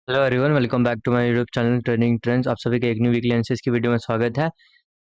Hello everyone, welcome back to my YouTube channel trading trends. आप सभी का एक न्यू वीकली एनालिसिस की वीडियो में स्वागत है।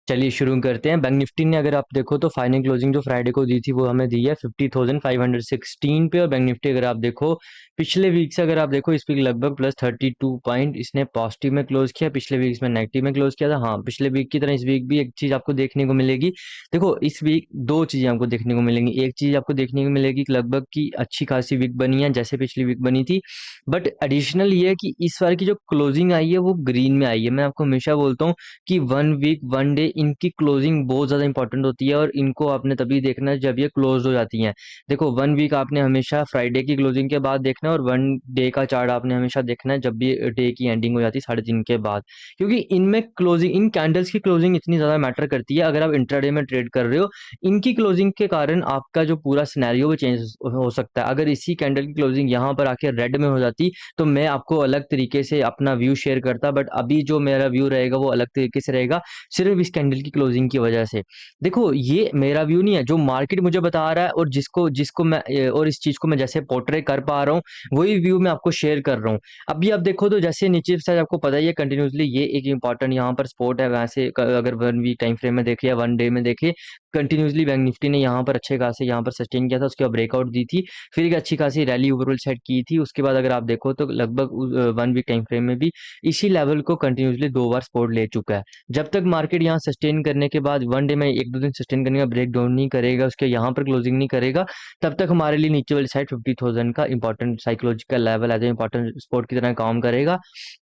चलिए शुरू करते हैं। बैंक निफ्टी ने अगर आप देखो तो फाइनल क्लोजिंग जो फ्राइडे को दी थी वो हमें दी है 50,516 पे। और बैंक निफ्टी अगर आप देखो पिछले वीक से, अगर आप देखो इस वीक लगभग प्लस 32 पॉइंट इसने पॉजिटिव में क्लोज किया। पिछले वीक में नेगेटिव में क्लोज किया था। हाँ, पिछले वीक की तरह इस वीक भी एक चीज आपको देखने को मिलेगी। देखो इस वीक दो चीजें आपको देखने को मिलेंगी। एक चीज आपको देखने को मिलेगी कि लगभग की अच्छी खासी वीक बनी है जैसे पिछली वीक बनी थी। बट एडिशनल ये है कि इस बार की जो क्लोजिंग आई है वो ग्रीन में आई है। मैं आपको हमेशा बोलता हूँ कि वन वीक वन डे इनकी क्लोजिंग बहुत ज़्यादा इंपॉर्टेंट होती है, और इनको आपने तभी देखना है जब ये क्लोज हो जाती हैं। देखो वन वीक आपने हमेशा फ्राइडे की क्लोजिंग के बाद देखना है, और वन डे का चार्ट आपने हमेशा देखना है जब भी डे की एंडिंग हो जाती है 3:30 के बाद। क्योंकि इनमें क्लोजिंग, इन कैंडल्स की क्लोजिंग इतनी ज़्यादा मैटर करती है। अगर आप इंट्राडे में ट्रेड कर रहे हो, इनकी क्लोजिंग के कारण आपका जो पूरा सिनेरियो वो चेंज हो सकता है। अगर इसी कैंडल की क्लोजिंग यहाँ पर आके रेड में हो जाती तो मैं आपको अलग तरीके से अपना व्यू शेयर करता। बट अभी जो मेरा व्यू रहेगा वो अलग तरीके से रहेगा, सिर्फ इस कैंडल की क्लोजिंग की वजह से। देखो ये मेरा व्यू नहीं है, जो मार्केट मुझे बता रहा है और जिसको जिसको मैं और इस चीज को मैं जैसे पोर्ट्रे कर पा रहा हूँ वही व्यू मैं आपको शेयर कर रहा हूँ। अभी आप देखो तो जैसे नीचे साइड आपको पता ही है कंटिन्यूसली ये एक इंपॉर्टेंट यहाँ पर स्पोर्ट है। वैसे अगर वन वीक टाइम फ्रेम में देखे या वन डे में देखे, कंटिन्यूसली बैंक निफ्टी ने यहाँ पर अच्छे खासे यहाँ पर सस्टेन किया था, उसके बाद ब्रेकआउट दी थी, फिर एक अच्छी खासी रैली ओवरऑल सेट की थी। उसके बाद अगर आप देखो तो लगभग वन वीक टाइम फ्रेम में भी इसी लेवल को कंटिन्यूसली दो बार सपोर्ट ले चुका है। जब तक मार्केट यहाँ सस्टेन करने के बाद वन डे में एक दो दिन सस्टेन करने का ब्रेक डाउन नहीं करेगा, उसके यहाँ पर क्लोजिंग नहीं करेगा, तब तक हमारे लिए नीचे वाली साइड 50,000 का important psychological level as a important support की तरह काम करेगा।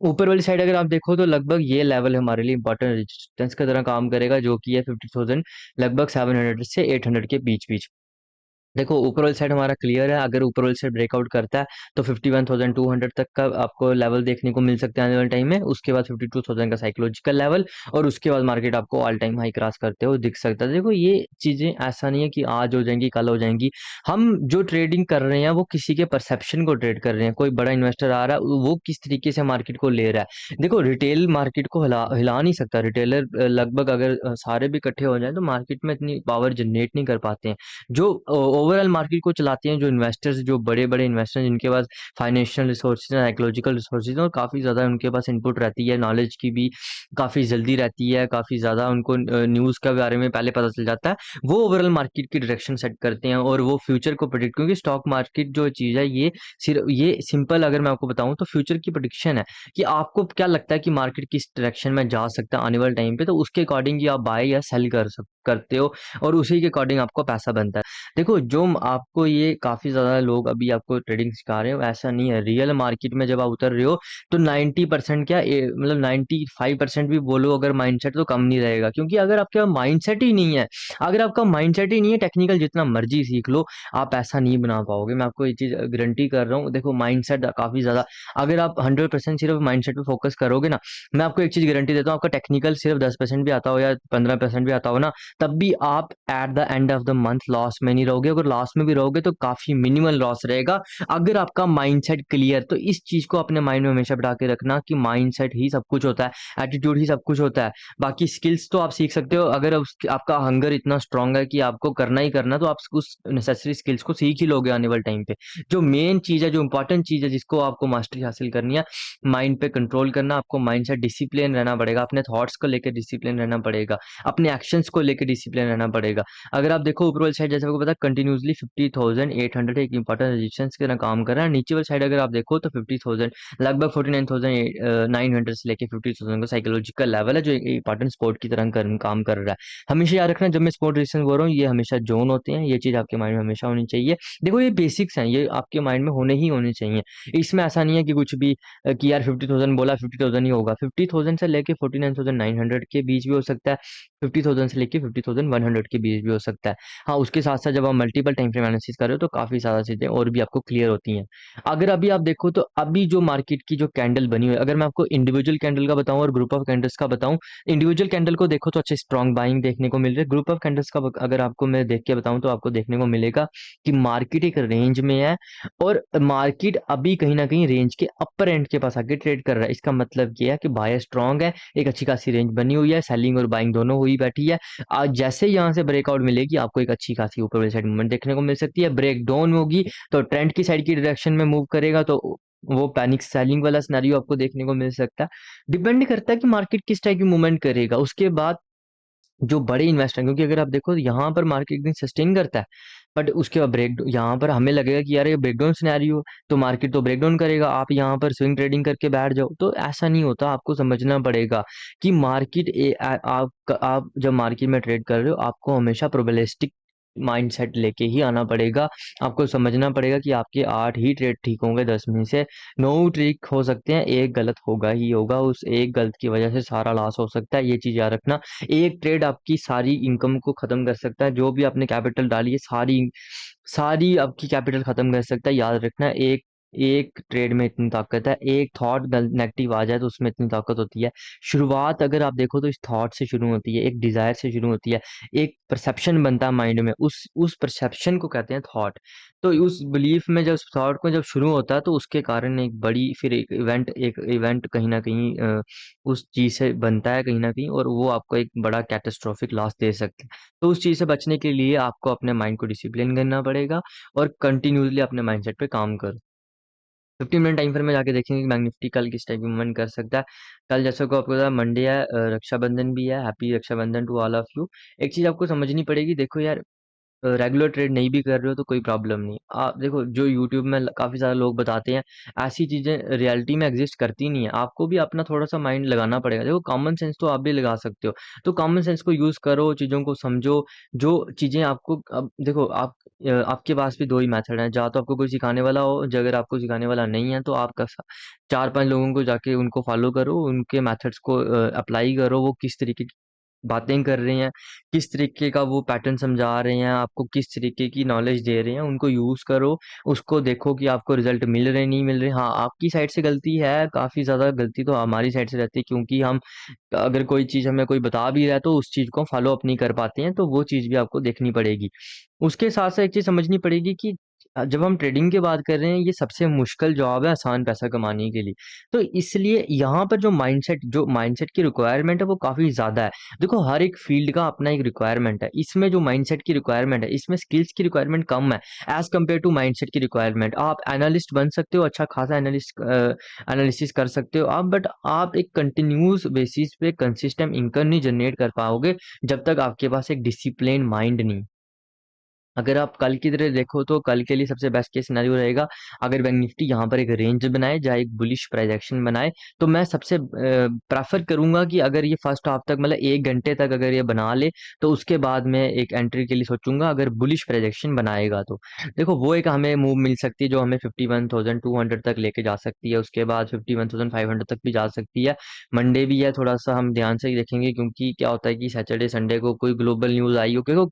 ऊपर वाली साइड अगर आप देखो तो लगभग ये लेवल हमारे लिए इंपॉर्टेंट रेजिस्टेंस की तरह काम करेगा, जो कि है 50,000 लगभग 700 से 800 के बीच बीच। देखो ऊपर वाली साइड हमारा क्लियर है। अगर ऊपर वाली साइड ब्रेकआउट करता है तो 51,200 तक का आपको लेवल देखने को मिल सकता है आने वाले टाइम में। उसके बाद 52,000 का साइकोलॉजिकल लेवल, और उसके बाद मार्केट आपको ऑल टाइम हाई क्रॉस करते हुए दिख सकता है। देखो ये चीजें ऐसा नहीं है कि आज हो जाएंगी कल हो जाएंगी। हम जो ट्रेडिंग कर रहे हैं वो किसी के परसेप्शन को ट्रेड कर रहे हैं। कोई बड़ा इन्वेस्टर आ रहा है, वो किस तरीके से मार्केट को ले रहा है। देखो रिटेल मार्केट को हिला हिला नहीं सकता रिटेलर। लगभग अगर सारे भी इकट्ठे हो जाए तो मार्केट में इतनी पावर जनरेट नहीं कर पाते हैं। जो ओवरऑल मार्केट को चलाते हैं, जो इन्वेस्टर्स, जो बड़े बड़े इन्वेस्टर्स जिनके पास फाइनेंशियल रिसोर्सेज हैं, साइकोलॉजिकल रिसोर्सेज हैं, और काफ़ी ज़्यादा उनके पास इनपुट रहती है, नॉलेज की भी काफ़ी जल्दी रहती है, काफ़ी ज़्यादा उनको न्यूज़ के बारे में पहले पता चल जाता है। वो ओवरऑल मार्केट की डायरेक्शन सेट करते हैं और वो फ्यूचर को प्रिडिक्ट, क्योंकि स्टॉक मार्केट जो चीज़ है ये सिर्फ ये सिंपल, अगर मैं आपको बताऊं तो फ्यूचर की प्रिडिक्शन है कि आपको क्या लगता है कि मार्केट किस डायरेक्शन में जा सकता है आने वाले टाइम पे, तो उसके अकॉर्डिंग ही आप बाय या सेल करते हो, और उसी के अकॉर्डिंग आपको पैसा बनता है। देखो जो आपको ये काफ़ी ज़्यादा लोग अभी आपको ट्रेडिंग सिखा रहे हो, ऐसा नहीं है। रियल मार्केट में जब आप उतर रहे हो तो 90% क्या मतलब 95% भी बोलो अगर माइंडसेट, तो कम नहीं रहेगा। क्योंकि अगर आपका माइंडसेट ही नहीं है, अगर आपका माइंडसेट ही नहीं है, टेक्निकल जितना मर्जी सीख लो, आप ऐसा नहीं बना पाओगे। मैं आपको ये चीज़ गारंटी कर रहा हूँ। देखो माइंडसेट काफ़ी ज़्यादा, अगर आप 100% सिर्फ माइंडसेट पे फोकस करोगे ना, मैं आपको एक चीज़ गारंटी देता हूँ, आपका टेक्निकल सिर्फ 10% भी आता हो या 15% भी आता हो ना, तब भी आप at the end of the month loss में नहीं रहोगे। अगर लॉस में भी रहोगे तो काफी मिनिमल लॉस रहेगा, अगर आपका माइंडसेट क्लियर। तो इस चीज को अपने माइंड में हमेशा बिठा के रखना कि माइंडसेट ही सब कुछ होता है, एटीट्यूड ही सब कुछ होता है। बाकी स्किल्स तो आप सीख सकते हो, अगर आपका हंगर इतना स्ट्रांग है कि आपको करना ही करना, तो आप उस नेसेसरी स्किल्स को सीख ही लोगे आने वाले टाइम पे। जो मेन चीज है, जो इंपॉर्टेंट चीज है जिसको आपको मास्टरी हासिल करनी है, माइंड पे कंट्रोल करना, आपको माइंडसेट डिसिप्लिन रहना पड़ेगा, अपने थॉट्स को लेकर डिसिप्लिन रहना पड़ेगा, अपने एक्शंस को लेकर डिसिप्लिन रहना पड़ेगा। अगर आप देखो ऊपर वाली साइड जैसे आपको पता कंटिन्यूसली 50,800 एक इंपॉर्टेंट रेजिस्टेंस की तरह काम कर रहा है। नीचे वाली साइड अगर आप देखो तो 50,000 लगभग 49,900 से लेके 50,000 का साइकोलॉजिकल लेवल है, जो एक इंपॉर्टेंट सपोर्ट की तरह काम कर रहा है। हमेशा याद रखना, जब मैं सपोर्ट रेजिस्टेंस बोल रहा हूँ ये हमेशा जोन होते हैं। ये चीज आपके माइंड में हमेशा होनी चाहिए। देखो ये बेसिक्स हैं, ये आपके माइंड में होने ही होने चाहिए। इसमें ऐसा नहीं है कि कुछ भी कि यार 50,000 बोला 50,000 ही होगा। 50,000 से लेके 49,900 के बीच भी हो सकता है, 50,000 से लेके 50,100 के बीच भी हो सकता है। हाँ, उसके साथ-साथ जब आप मल्टीपल टाइम फ्रेम एनालिसिस कर रहे हो तो काफ़ी ज़्यादा चीज़ें और भी आपको क्लियर होती हैं। अगर अभी आप देखो तो अभी जो मार्केट की जो कैंडल बनी हुई है, अगर मैं आपको इंडिविजुअल कैंडल का बताऊँ और ग्रुप ऑफ कैंडल्स का बताऊँ, इंडिविजुअल कैंडल को देखो तो अच्छे स्ट्रॉन्ग बाइंग देखने को मिल रही है। ग्रुप ऑफ कैंडल्स का अगर आपको मैं देख के बताऊँ तो आपको देखने को मिलेगा कि मार्केट एक रेंज में है, और मार्केट अभी कहीं न कहीं रेंज के अपर एंड के पास आके ट्रेड कर रहा है। इसका मतलब ये है कि बायर स्ट्रॉन्ग है, एक अच्छी खासी रेंज बनी हुई है, सेलिंग और बाइंग दोनों हुई बैठी है। आज जैसे यहाँ से ब्रेकआउट मिलेगी आपको एक अच्छी खासी ऊपर वाली साइड मूवमेंट देखने को मिल सकती है। ब्रेक डाउन होगी तो ट्रेंड की साइड की डायरेक्शन में मूव करेगा, तो वो पैनिक सेलिंग वाला सिनेरियो आपको देखने को मिल सकता है। डिपेंड करता है कि मार्केट किस टाइप की मूवमेंट करेगा। उसके बाद जो बड़े इन्वेस्टर हैं, क्योंकि अगर आप देखो यहाँ पर मार्केट एक दिन सस्टेन करता है, बट उसके बाद ब्रेक, यहाँ पर हमें लगेगा कि यार ये ब्रेकडाउन सिनेरियो, तो मार्केट तो ब्रेकडाउन करेगा, आप यहाँ पर स्विंग ट्रेडिंग करके बैठ जाओ, तो ऐसा नहीं होता। आपको समझना पड़ेगा कि मार्केट आप जब मार्केट में ट्रेड कर रहे हो, आपको हमेशा प्रोबेबिलिस्टिक माइंडसेट लेके ही आना पड़ेगा। आपको समझना पड़ेगा कि आपके 8 ही ट्रेड ठीक होंगे 10 में से, 9 ठीक हो सकते हैं, एक गलत होगा ही होगा, उस एक गलत की वजह से सारा लॉस हो सकता है, ये चीज याद रखना। एक ट्रेड आपकी सारी इनकम को खत्म कर सकता है, जो भी आपने कैपिटल डाली है सारी सारी आपकी कैपिटल खत्म कर सकता है, याद रखना। एक एक ट्रेड में इतनी ताकत है, एक थॉट नेगेटिव आ जाए तो उसमें इतनी ताकत होती है। शुरुआत अगर आप देखो तो इस थॉट से शुरू होती है, एक डिजायर से शुरू होती है, एक परसेप्शन बनता है माइंड में, उस परसेप्शन को कहते हैं थॉट। तो उस बिलीफ में जब थॉट को जब शुरू होता है तो उसके कारण एक बड़ी फिर एक इवेंट कहीं ना कहीं उस चीज से बनता है कहीं ना कहीं, और वो आपको एक बड़ा कैटास्ट्रोफिक लॉस दे सकता है। तो उस चीज से बचने के लिए आपको अपने माइंड को डिसिप्लिन करना पड़ेगा और कंटिन्यूसली अपने माइंडसेट पे काम करो। 15 मिनट टाइम फ्रेम में जाके देखेंगे कि बैंक निफ्टी कल किस टाइप की मूवमेंट कर सकता है। कल जैसे को आपको पता है मंडे है, रक्षाबंधन भी है, happy Raksha Bandhan to all of you. एक चीज आपको समझनी पड़ेगी, देखो यार, रेगुलर ट्रेड नहीं भी कर रहे हो तो कोई प्रॉब्लम नहीं। आप देखो जो यूट्यूब में काफी सारे लोग बताते हैं, ऐसी चीजें रियलिटी में एग्जिस्ट करती नहीं है। आपको भी अपना थोड़ा सा माइंड लगाना पड़ेगा। देखो कॉमन सेंस तो आप भी लगा सकते हो, तो कॉमन सेंस को यूज करो, चीजों को समझो। जो चीजें आपको, अब देखो आप, आपके पास भी दो ही मेथड है, या तो आपको कोई सिखाने वाला हो, जो अगर आपको सिखाने वाला नहीं है तो आपका 4-5 लोगों को जाके उनको फॉलो करो, उनके मेथड्स को अप्लाई करो, वो किस तरीके बातें कर रहे हैं, किस तरीके का वो पैटर्न समझा रहे हैं, आपको किस तरीके की नॉलेज दे रहे हैं, उनको यूज़ करो। उसको देखो कि आपको रिजल्ट मिल रहे नहीं मिल रहे। हाँ, आपकी साइड से गलती है, काफ़ी ज़्यादा गलती तो हमारी साइड से रहती है, क्योंकि हम अगर कोई चीज़ हमें कोई बता भी रहा है तो उस चीज़ को फॉलो अप नहीं कर पाते हैं, तो वो चीज़ भी आपको देखनी पड़ेगी। उसके साथ साथ एक चीज़ समझनी पड़ेगी कि जब हम ट्रेडिंग की बात कर रहे हैं, ये सबसे मुश्किल जॉब है आसान पैसा कमाने के लिए। तो इसलिए यहाँ पर जो माइंडसेट की रिक्वायरमेंट है वो काफ़ी ज़्यादा है। देखो हर एक फील्ड का अपना एक रिक्वायरमेंट है, इसमें जो माइंडसेट की रिक्वायरमेंट है, इसमें स्किल्स की रिक्वायरमेंट कम है एज कम्पेयर टू माइंडसेट की रिक्वायरमेंट। आप एनालिस्ट बन सकते हो, अच्छा खासा एनालिसिस कर सकते हो आप, बट आप एक कंटिन्यूस बेसिस पे कंसिस्टेंट इनकम नहीं जनरेट कर पाओगे जब तक आपके पास एक डिसिप्लिन माइंड नहीं। अगर आप कल की तरह देखो तो कल के लिए सबसे बेस्ट केस सिनेरियो रहेगा, अगर बैंक निफ्टी यहाँ पर एक रेंज बनाए या एक बुलिश प्राइजेक्शन बनाए, तो मैं सबसे प्रेफर करूंगा कि अगर ये फर्स्ट हाफ तक मतलब 1 घंटे तक अगर ये बना ले, तो उसके बाद मैं एक एंट्री के लिए सोचूंगा अगर बुलिश प्राइजेक्शन बनाएगा तो। देखो वो एक हमें मूव मिल सकती है जो हमें 51,200 तक लेके जा सकती है, उसके बाद 51,500 तक भी जा सकती है। मंडे भी है, थोड़ा सा हम ध्यान से ही देखेंगे, क्योंकि क्या होता है कि सैटरडे संडे को कोई ग्लोबल न्यूज आई हो, क्योंकि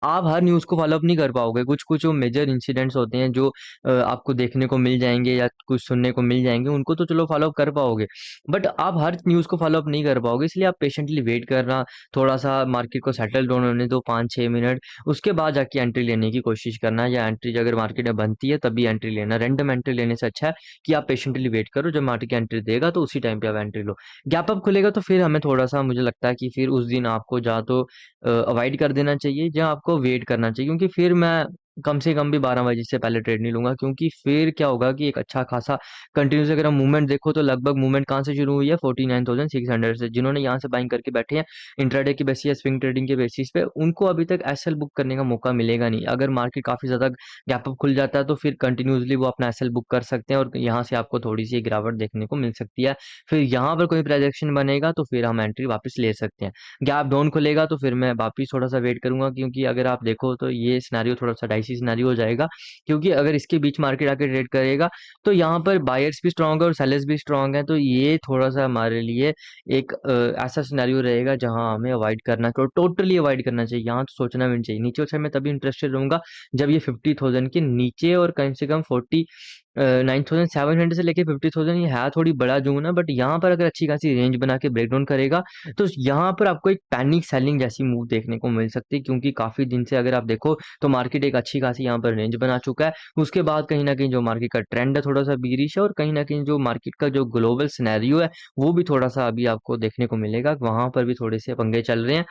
आप हर न्यूज़ को फ़ॉलो अप नहीं कर पाओगे। कुछ-कुछ जो मेजर इंसिडेंट्स होते हैं जो आपको देखने को मिल जाएँगे या कुछ सुनने को मिल जाएँगे, उनको तो चलो फ़ॉलो अप कर पाओगे। बट आप हर न्यूज़ को फ़ॉलो अप नहीं कर पाओगे, इसलिए आप पेशेंटली वेट करना, थोड़ा-सा मार्केट को सेटल डाउन होने दो 5-6 मिनट, उसके बाद जाके एंट्री लेने की कोशिश करना, या एंट्री अगर मार्केट में बनती है तभी एंट्री लेना। रैंडम एंट्री लेने से अच्छा है कि आप पेशेंटली वेट करो, जब मार्केट एंट्री देगा तो उसी टाइम पे आप एंट्री लो। गैप अप खुलेगा तो फिर हमें थोड़ा-सा, मुझे लगता है कि फिर उस दिन आपको या तो अवॉइड कर देना चाहिए या आपको वेट करना चाहिए, क्योंकि फिर मैं कम से कम भी 12 बजे से पहले ट्रेड नहीं लूँगा, क्योंकि फिर क्या होगा कि एक अच्छा खासा कंटिन्यूअस अगर हम मूवमेंट देखो तो लगभग मूवमेंट कहाँ से शुरू हुई है 49,600 से। जिन्होंने यहाँ से बाइंग करके बैठे हैं इंट्राडे की बेसिस या स्विंग ट्रेडिंग के बेसिस पे, उनको अभी तक एसएल बुक करने का मौका मिलेगा नहीं। अगर मार्केट काफ़ी ज़्यादा गैप अप खुल जाता है तो फिर कंटिन्यूअसली वो अपना एसएल बुक कर सकते हैं और यहाँ से आपको थोड़ी-सी गिरावट देखने को मिल सकती है। फिर यहाँ पर कोई प्रोजेक्शन बनेगा तो फिर हम एंट्री वापस ले सकते हैं। गैप डाउन खुलेगा तो फिर मैं वापिस थोड़ा-सा वेट करूँगा, क्योंकि अगर आप देखो तो ये सिनेरियो थोड़ा-सा डाइसी सिनेरियो हो जाएगा, क्योंकि अगर इसके बीच मार्केट आके ट्रेड करेगा तो यहाँ पर बायर्स भी स्ट्रॉन्ग है और सेलर्स भी स्ट्रॉन्ग है, तो ये थोड़ा-सा हमारे लिए एक ऐसा सिनेरियो रहेगा जहाँ हमें अवॉइड करना, तो टोटली अवॉइड करना चाहिए। यहाँ तो सोचना भी नहीं चाहिए। नीचे उछल मैं तभी इंटरेस्टेड रहूँगा जब ये 50,000 के नीचे और कम से कम 9,700 से लेके 50,000, ये है थोड़ी बड़ा जोन है, बट यहाँ पर अगर अच्छी खासी रेंज बना के ब्रेक डाउन करेगा तो यहाँ पर आपको एक पैनिक सेलिंग जैसी मूव देखने को मिल सकती है, क्योंकि काफी दिन से अगर आप देखो तो मार्केट एक अच्छी खासी यहाँ पर रेंज बना चुका है। उसके बाद कहीं ना कहीं जो मार्केट का ट्रेंड है थोड़ा सा बीरिश है, और कहीं ना कहीं जो मार्केट का जो ग्लोबल सिनेरियो है वो भी थोड़ा सा अभी आपको देखने को मिलेगा, वहां पर भी थोड़े से पंगे चल रहे हैं।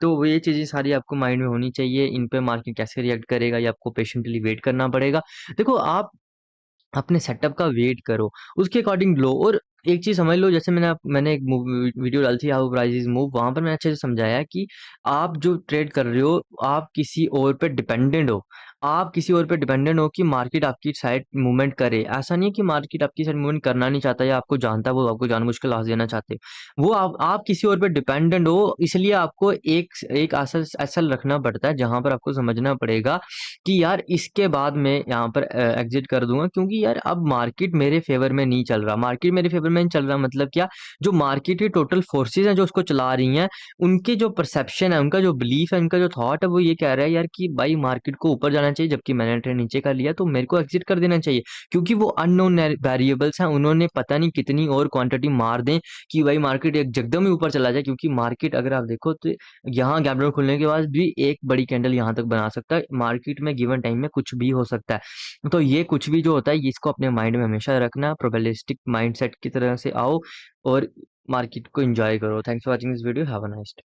तो वो ये चीजें सारी आपको माइंड में होनी चाहिए, इन पे मार्केट कैसे रिएक्ट करेगा ये आपको पेशेंटली वेट करना पड़ेगा। देखो आप अपने सेटअप का वेट करो, उसके अकॉर्डिंग लो। और एक चीज़ समझ लो, जैसे मैंने एक वीडियो डाली थी हाउ प्राइसेस मूव, वहाँ पर मैंने अच्छे से समझाया कि आप जो ट्रेड कर रहे हो, आप किसी और पे डिपेंडेंट हो। आप किसी और पे डिपेंडेंट हो कि मार्केट आपकी साइड मूवमेंट करे। ऐसा नहीं है कि मार्केट आपकी साइड मूवमेंट करना नहीं चाहता या आपको जानता है, वो आपको जानबूझ के लॉस देना चाहते। वो आप किसी और पे डिपेंडेंट हो, इसलिए आपको एक एक असल असल रखना पड़ता है, जहाँ पर आपको समझना पड़ेगा कि यार इसके बाद मैं यहाँ पर एग्जिट कर दूंगा, क्योंकि यार अब मार्केट मेरे फेवर में नहीं चल रहा। मार्केट मेरे फेवर में नहीं चल रहा मतलब क्या, जो मार्केट की टोटल फोर्सेस हैं जो उसको चला रही हैं, उनके जो परसेप्शन है, उनका जो बिलीफ है, उनका जो थॉट है, वो ये कह रहा है यार कि भाई मार्केट को ऊपर जाना चाहिए, जबकि मैंने ट्रेड नीचे कर लिया तो मेरे को एग्जिट कर देना चाहिए। क्योंकि वो अननोन वेरिएबल्स हैं, उन्होंने पता नहीं कितनी और क्वांटिटी मार दें कि भाई मार्केट एक जगदम ही ऊपर चला जाए। क्योंकि मार्केट अगर आप देखो तो यहाँ गैप डाउन खुलने के बाद भी एक बड़ी कैंडल यहाँ तक बना सकता है। मार्केट में गिवन टाइम में कुछ भी हो सकता है। तो ये कुछ भी जो होता है, इसको अपने माइंड में हमेशा रखना, प्रोबेबिलिस्टिक माइंडसेट की तरह से आओ और मार्केट को एंजॉय करो। Thanks for watching this video, have a nice day.